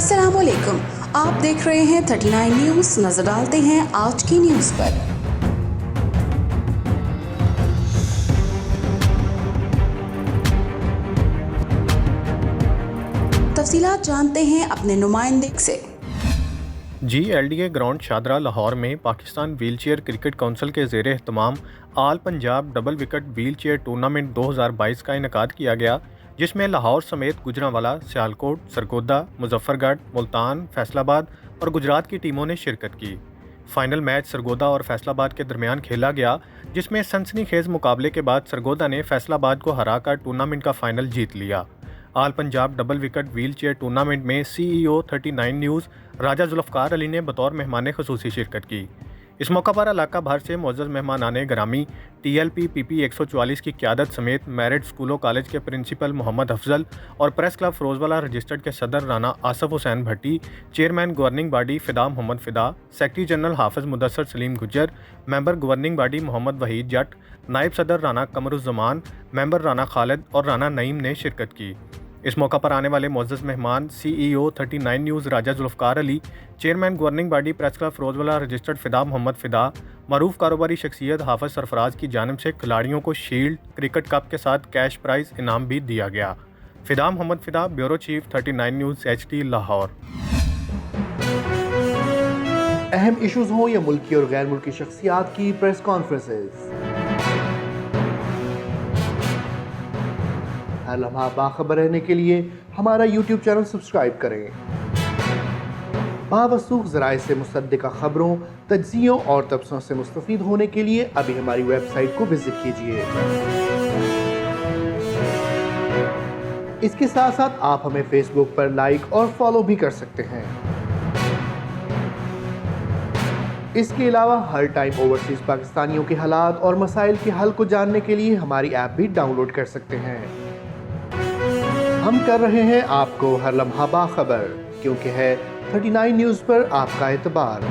अस्सलाम वालेकुम, आप देख रहे हैं 39 न्यूज़। नजर डालते हैं आज की न्यूज़ पर। तफसीलात जानते हैं अपने नुमाइंदे से। GLDA ग्राउंड शादरा लाहौर में Pakistan wheelchair cricket council के ज़ेर एहतमाम all Punjab double wicket wheelchair tournament 2022 का इनेकाद किया गया, जिसमें लाहौर समेत गुजरांवाला, सियालकोट, सरगोदा, मुजफ्फरगढ़, मुल्तान, फैसलाबाद और गुजरात की टीमों ने शिरकत की। फाइनल मैच सरगोदा और फैसलाबाद के दरमियान खेला गया, जिसमें सनसनीखेज मुकाबले के बाद सरगोदा ने फैसलाबाद को हराकर टूर्नामेंट का फाइनल जीत लिया। All Punjab double wicket wheelchair tournament में CEO 39 न्यूज़ राजा जुल्फ़कार अली ने बतौर मेहमान ख़ुसूसी शिरकत की। इस मौका पर इलाका भर से मुअज़्ज़ज़ मेहमानाने ग्रामी TLP PP 144 की क़यादत समेत मैरिड स्कूलों कॉलेज के प्रिंसिपल मोहम्मद अफजल और प्रेस क्लब फ़िरोज़वाला रजिस्टर्ड के सदर Rana Asif Hussain Bhatti, chairman governing body Fida Muhammad Fida, secretary general Hafiz Mudassar Saleem Gujjar, member governing body Muhammad Waheed Jat, नायब सदर राना कमरुज़्ज़मान, मेंबर राना खालिद और राना नईम ने शिरकत की। इस मौका पर आने वाले मुअज़्ज़ज़ मेहमान CEO 39 news Raja Zulfiqar Ali, chairman governing body press club Ferozewala registered Fida Muhammad Fida, मरूफ कारोबारी शख्सियत हाफ़िज़ सरफराज की जानिब से खिलाड़ियों को शील्ड, क्रिकेट कप के साथ कैश प्राइज़ इनाम भी दिया गया। Fida Muhammad Fida, bureau chief 39 news HD Lahore. अहम इशूज़ हों या मुल्की और गैर मुल्की शख्सियात की प्रेस कॉन्फ्रेंसेस, हर लम्हा बाखबर रहने के लिए हमारा YouTube चैनल सब्सक्राइब करें। बावसूख ज़राए से मुसद्दिक़ा खबरों, तज्ज़ियों और तबसरों से मुस्तफ़ीद होने के लिए अभी हमारी वेबसाइट को विज़िट कीजिए। इसके साथ साथ आप हमें फेसबुक पर लाइक और फॉलो भी कर सकते हैं। इसके अलावा हर टाइम ओवरसीज़ पाकिस्तानियों के हालात और मसाइल के हल को जानने के लिए हमारी ऐप भी डाउनलोड कर सकते हैं। हम कर रहे हैं आपको हर लम्हा बाखबर, क्योंकि है 39 न्यूज़ पर आपका एतबार।